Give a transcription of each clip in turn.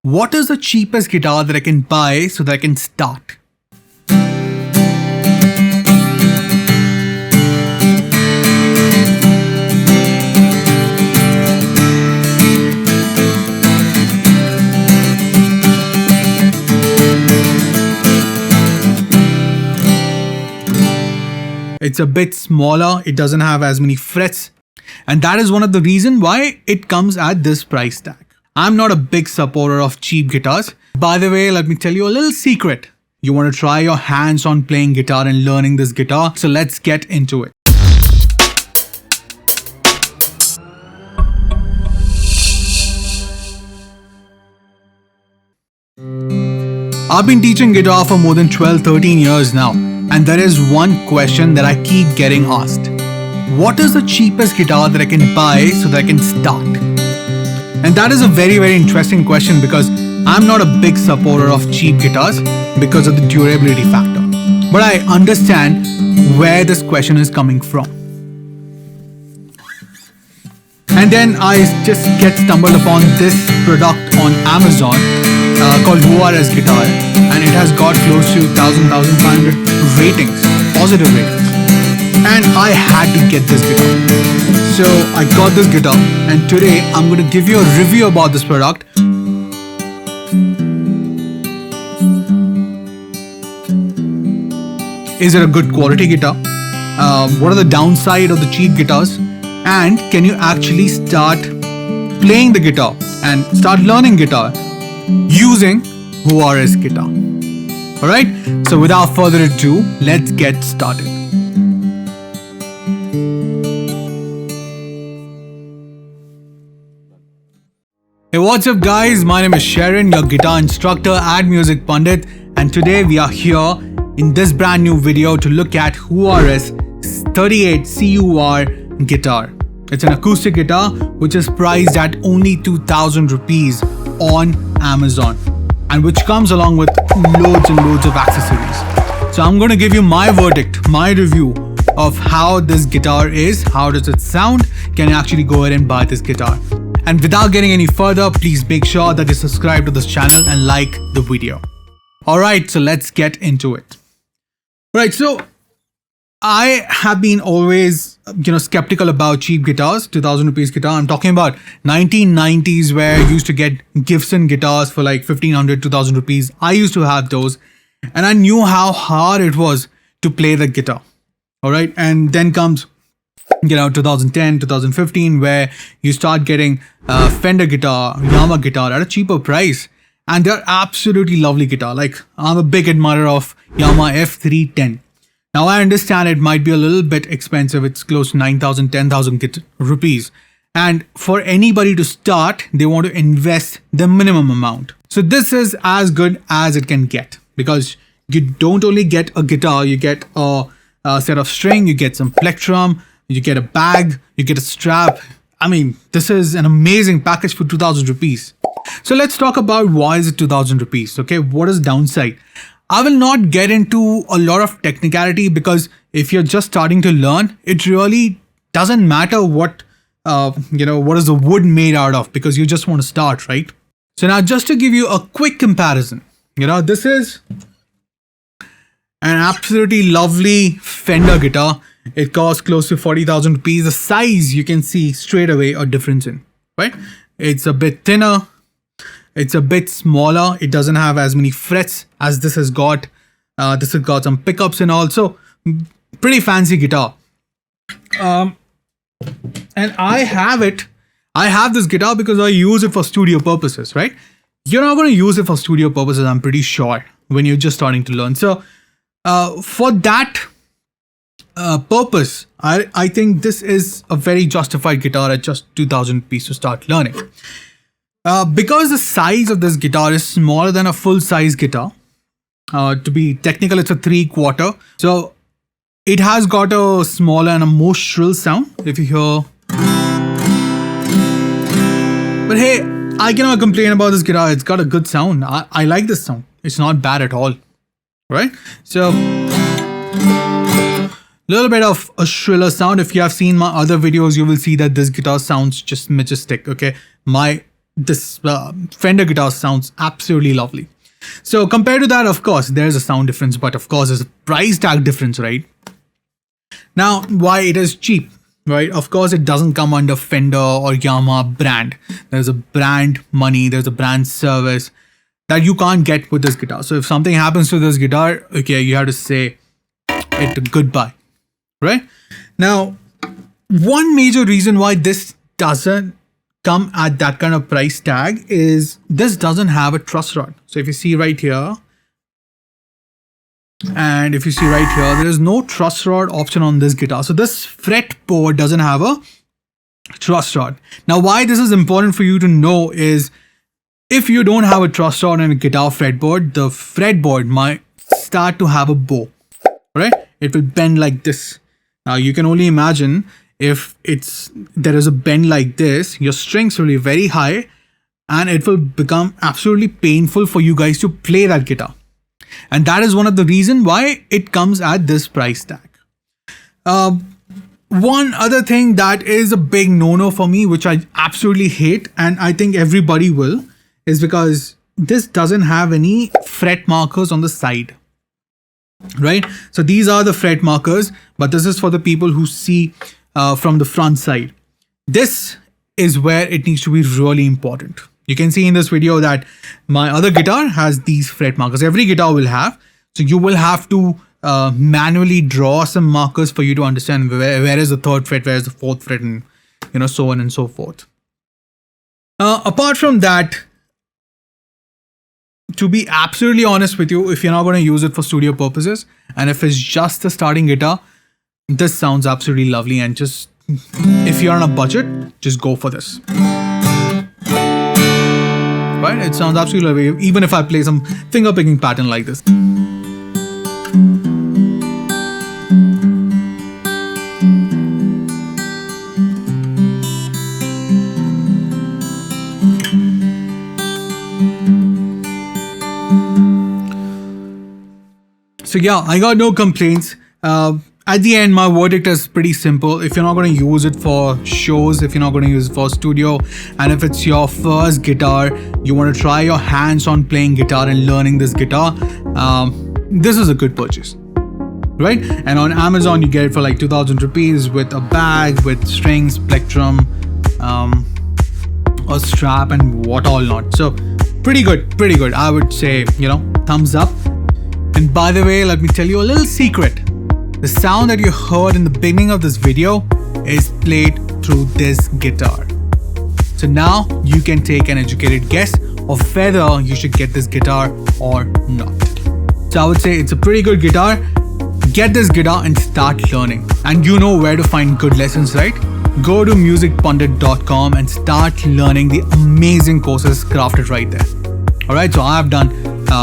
What is the cheapest guitar that I can buy so that I can start? It's a bit smaller, it doesn't have as many frets, and that is one of the reasons why it comes at this price tag. I'm not a big supporter of cheap guitars. By the way, let me tell you a little secret. You want to try your hands on playing guitar and learning this guitar, so let's get into it. I've been teaching guitar for more than 12-13 years now, and there is one question that I keep getting asked. What is the cheapest guitar that I can buy so that I can start? And that is a very interesting question because I'm not a big supporter of cheap guitars because of the durability factor. But I understand where this question is coming from. And then I just stumbled upon this product on Amazon called Juarez guitar, and it has got close to 1,500 ratings, positive ratings. And I had to get this guitar. So I got this guitar, and today I'm going to give you a review about this product. Is it a good quality guitar? What are the downside of the cheap guitars? And can you actually start playing the guitar and start learning guitar using Juarez guitar? Alright, so without further ado, let's get started. Hey, what's up guys, my name is Sherin, your guitar instructor at Music Pandit, and today we are here in this brand new video to look at Juarez 38 CUR guitar. It's an acoustic guitar which is priced at only 2,000 rupees on Amazon, and which comes along with loads and loads of accessories. So I'm going to give you my verdict, my review of how this guitar is, how does it sound, can you actually go ahead and buy this guitar. And without getting any further, please make sure that you subscribe to this channel and like the video. Alright, so let's get into it. Right, so I have been always, skeptical about cheap guitars, 2,000 rupees guitar. I'm talking about 1990s where you used to get Gibson guitars for like 1,500, 2,000 rupees. I used to have those, and I knew how hard it was to play the guitar. Alright, and then comes 2010, 2015, where you start getting Fender guitar, Yamaha guitar at a cheaper price, and they're absolutely lovely guitar. Like, I'm a big admirer of Yamaha F310. Now I understand it might be a little bit expensive. It's close to 9,000, 10,000 rupees. And for anybody to start, they want to invest the minimum amount. So this is as good as it can get, because you don't only get a guitar, you get a set of string, you get some plectrum, you get a bag, you get a strap. I mean, this is an amazing package for 2,000 rupees. So let's talk about why is it 2,000 rupees. Okay, what is the downside? I will not get into a lot of technicality because if you're just starting to learn, it really doesn't matter what is the wood made out of, because you just want to start, right? So now just to give you a quick comparison, this is an absolutely lovely Fender guitar. It costs close to 40,000 rupees. The size you can see straight away a difference in, right? It's a bit thinner. It's a bit smaller. It doesn't have as many frets as this has got. This has got some pickups and also pretty fancy guitar. And I have it. I have this guitar because I use it for studio purposes, right? You're not going to use it for studio purposes, I'm pretty sure, when you're just starting to learn. So for that purpose, I think this is a very justified guitar at just 2,000 rupees to start learning. Because the size of this guitar is smaller than a full-size guitar, to be technical, it's a 3/4. So it has got a smaller and a more shrill sound, if you hear. But hey, I cannot complain about this guitar. It's got a good sound. I like this sound. It's not bad at all, right? So little bit of a shriller sound. If you have seen my other videos, you will see that this guitar sounds just majestic. Okay, my this Fender guitar sounds absolutely lovely. So compared to that, of course, there's a sound difference, but of course, there's a price tag difference, right? Now, why it is cheap, right? Of course, it doesn't come under Fender or Yamaha brand. There's a brand money, there's a brand service that you can't get with this guitar. So if something happens to this guitar, okay, you have to say it goodbye, right? Now, one major reason why this doesn't come at that kind of price tag is this doesn't have a truss rod. So if you see right here, and if you see right here, there is no truss rod option on this guitar. So this fretboard doesn't have a truss rod. Now, why this is important for you to know is if you don't have a truss rod and a guitar fretboard, the fretboard might start to have a bow, right? It will bend like this. Now you can only imagine if there is a bend like this, your strings will be very high and it will become absolutely painful for you guys to play that guitar. And that is one of the reasons why it comes at this price tag. One other thing that is a big no-no for me, which I absolutely hate, and I think everybody will, is because this doesn't have any fret markers on the side, right? So these are the fret markers, but this is for the people who see from the front side. This is where it needs to be really important. You can see in this video that my other guitar has these fret markers. Every guitar will have. So you will have to manually draw some markers for you to understand where is the third fret, where is the fourth fret, and so on and so forth. Apart from that, to be absolutely honest with you, if you're not going to use it for studio purposes, and if it's just a starting guitar, this sounds absolutely lovely. And just if you're on a budget, just go for this. Right? It sounds absolutely lovely, even if I play some finger picking pattern like this. So yeah, I got no complaints. At the end, my verdict is pretty simple. If you're not going to use it for shows, if you're not going to use it for studio, and if it's your first guitar, you want to try your hands on playing guitar and learning this guitar, this is a good purchase, right? And on Amazon, you get it for like 2,000 rupees with a bag, with strings, plectrum, a strap, and what all not. So pretty good, pretty good. I would say, thumbs up. And by the way, let me tell you a little secret. The sound that you heard in the beginning of this video is played through this guitar. So now you can take an educated guess of whether you should get this guitar or not. So I would say it's a pretty good guitar. Get this guitar and start learning. And you know where to find good lessons, right? Go to musicpandit.com and start learning the amazing courses crafted right there. Alright, so I have done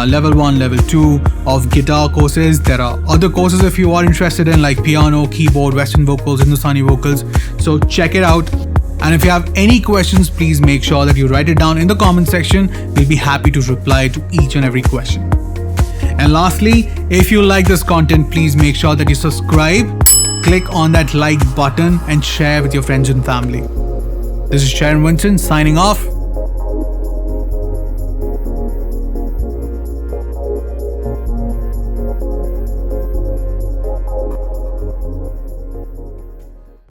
level 1, level 2 of guitar courses. There are other courses if you are interested in, like piano, keyboard, western vocals, Hindustani vocals. So check it out. And if you have any questions, please make sure that you write it down in the comment section. We'll be happy to reply to each and every question. And lastly, if you like this content, please make sure that you subscribe, click on that like button, and share with your friends and family. This is Sherin Winstent signing off.